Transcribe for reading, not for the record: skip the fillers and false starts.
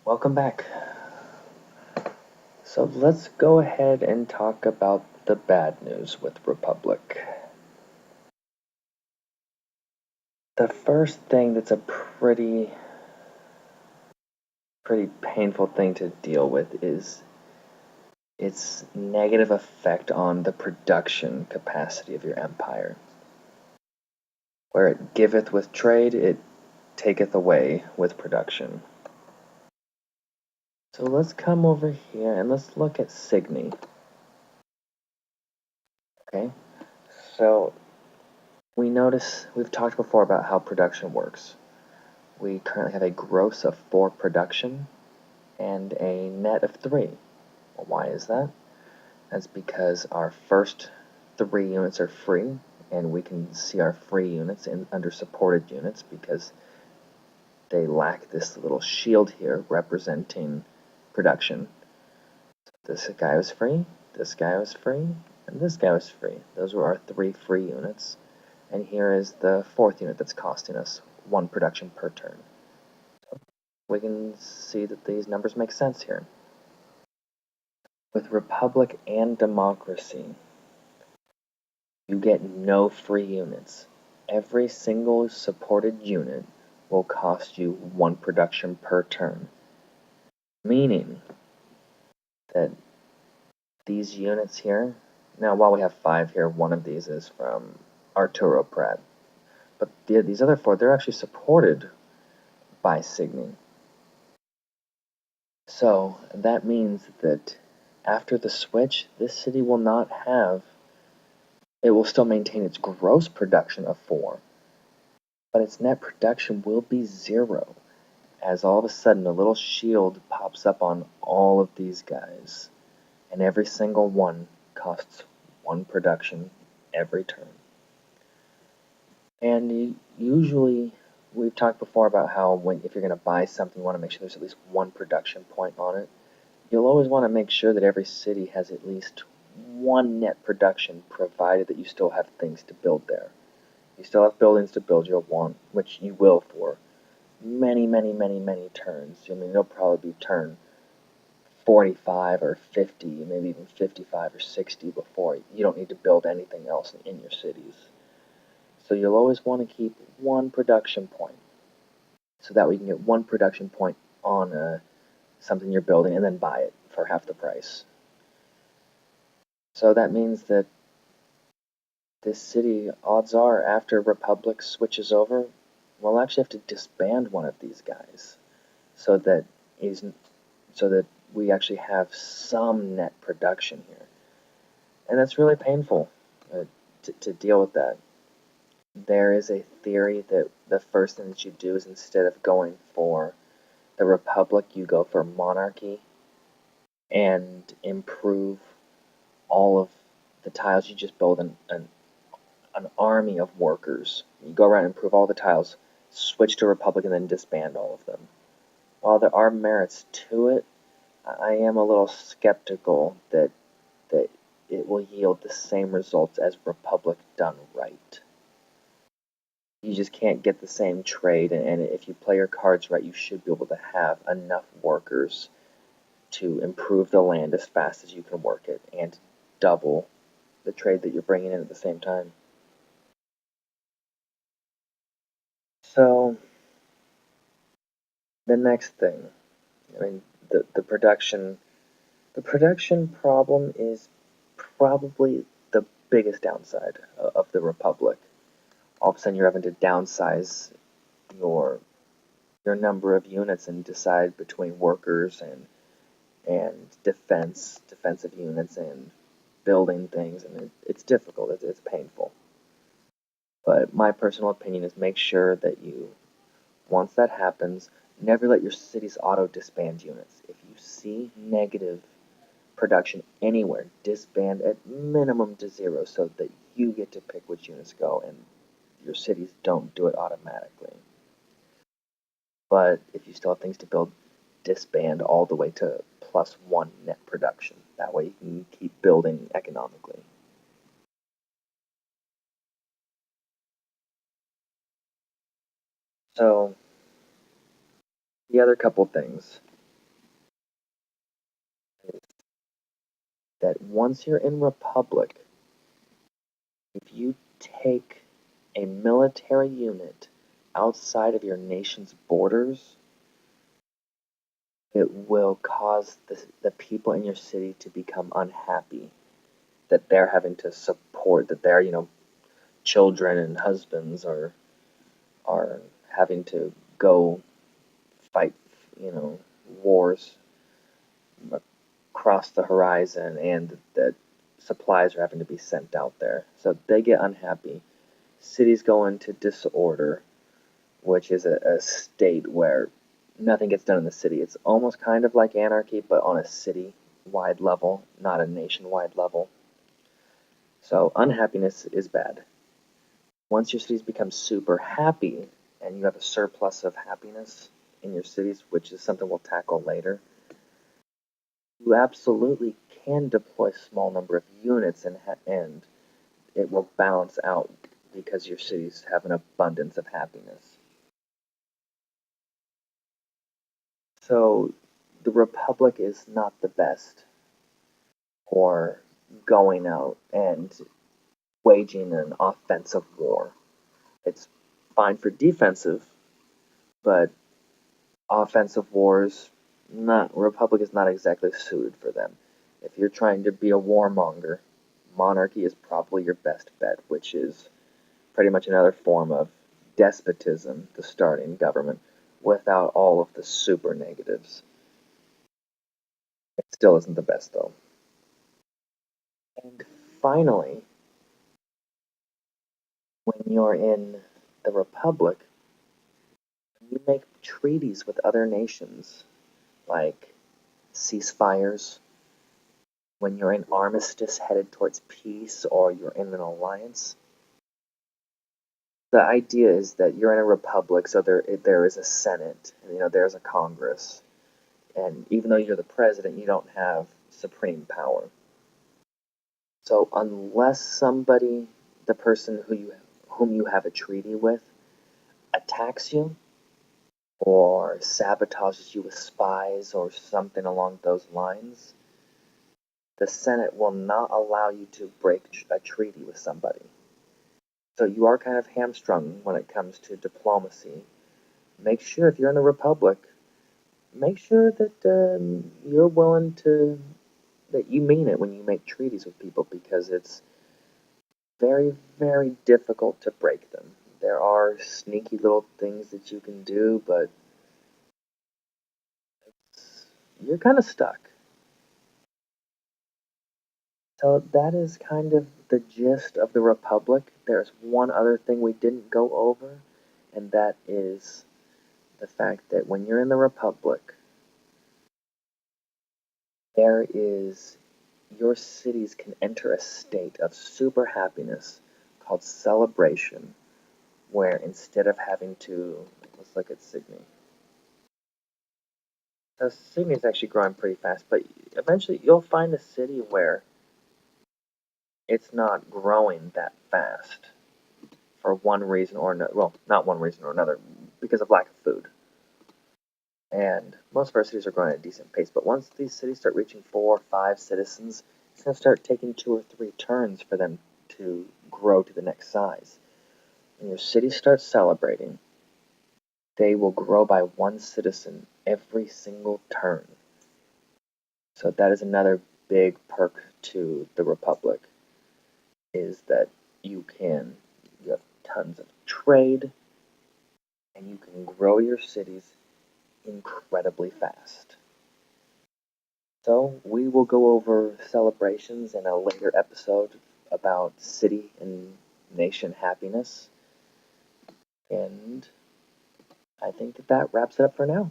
Welcome back. So let's go ahead and talk about the bad news with Republic. The first thing that's a pretty painful thing to deal with is its negative effect on the production capacity of your empire. Where it giveth with trade, it taketh away with production. So let's come over here and let's look at Signy. Okay, so we've talked before about how production works. We currently have a gross of 4 production and a net of 3. Well, why is that? That's because our first 3 units are free, and we can see our free units under supported units because they lack this little shield here representing production. This guy was free, this guy was free, and this guy was free. Those were our 3 free units. And here is the 4th unit that's costing us 1 production per turn. We can see that these numbers make sense here. With Republic and Democracy, you get no free units. Every single supported unit will cost you 1 production per turn. Meaning that these units here, now while we have 5 here, one of these is from Arturo Prat. But these other 4, they're actually supported by Signy. So that means that after the switch, this city will not have, it will still maintain its gross production of 4, but its net production will be 0, as all of a sudden a little shield pops up on all of these guys, and every single one costs 1 production every turn. And usually, we've talked before about how if you're going to buy something, you want to make sure there's at least 1 production point on it. You'll always want to make sure that every city has at least 1 net production, provided that you still have things to build there. You still have buildings to build, you'll want, which you will for many turns. I mean, it'll probably be turn 45 or 50, maybe even 55 or 60 before you don't need to build anything else in your cities. So you'll always want to keep 1 production point, so that way you can get 1 production point on something you're building and then buy it for half the price. So that means that this city, odds are, after Republic switches over, we'll actually have to disband one of these guys, so that we actually have some net production here. And that's really painful to deal with that. There is a theory that the first thing that you do is, instead of going for the Republic, you go for monarchy and improve all of the tiles. You just build an army of workers. You go around and improve all the tiles, switch to Republic, and then disband all of them. While there are merits to it, I am a little skeptical that it will yield the same results as Republic done right. You just can't get the same trade, and if you play your cards right, you should be able to have enough workers to improve the land as fast as you can work it, and double the trade that you're bringing in at the same time. So, the next thing, I mean, the production problem is probably the biggest downside of the Republic. All of a sudden, you're having to downsize your number of units and decide between workers and defensive units and building things, and it's difficult. It's painful. But my personal opinion is, make sure that once that happens, never let your cities auto disband units. If you see negative production anywhere, disband at minimum to 0, so that you get to pick which units go and your cities don't do it automatically. But if you still have things to build, disband all the way to +1 net production. That way you can keep building economically. So, the other couple things. that once you're in Republic, if you take a military unit outside of your nation's borders, it will cause the people in your city to become unhappy that they're having to support, that their, children and husbands are having to go fight, wars across the horizon, and that supplies are having to be sent out there. So they get unhappy. Cities go into disorder, which is a state where nothing gets done in the city. It's almost kind of like anarchy, but on a city-wide level, not a nationwide level. So unhappiness is bad. Once your cities become super happy and you have a surplus of happiness in your cities, which is something we'll tackle later, you absolutely can deploy a small number of units and it will balance out because your cities have an abundance of happiness. So the Republic is not the best for going out and waging an offensive war. It's fine for defensive, but offensive wars, not Republic is not exactly suited for them. If you're trying to be a warmonger, monarchy is probably your best bet, which is pretty much another form of despotism, the starting government, without all of the super negatives. It still isn't the best though. And finally, when you're in the Republic, you make treaties with other nations, like ceasefires, when you're in armistice headed towards peace or you're in an alliance. The idea is that you're in a republic, so there is a Senate, there's a Congress, and even though you're the president, you don't have supreme power. So unless somebody, the person whom you have a treaty with, attacks you or sabotages you with spies or something along those lines, the Senate will not allow you to break a treaty with somebody. So you are kind of hamstrung when it comes to diplomacy. Make sure if you're in the Republic, make sure that you're willing that you mean it when you make treaties with people, because it's very, very difficult to break them. There are sneaky little things that you can do, but you're kind of stuck. So that is kind of the gist of the Republic. There's one other thing we didn't go over, and that is the fact that when you're in the Republic, there is your cities can enter a state of super happiness called celebration, where instead of having to, let's look at Sydney. So Sydney is actually growing pretty fast, but eventually you'll find a city where it's not growing that fast for one reason or another. Well, not one reason or another, because of lack of food. And most of our cities are growing at a decent pace, but once these cities start reaching 4 or 5 citizens, it's going to start taking 2 or 3 turns for them to grow to the next size. When your city starts celebrating, they will grow by 1 citizen every single turn. So that is another big perk to the Republic, is that you have tons of trade, and you can grow your cities incredibly fast. So we will go over celebrations in a later episode about city and nation happiness. And I think that wraps it up for now.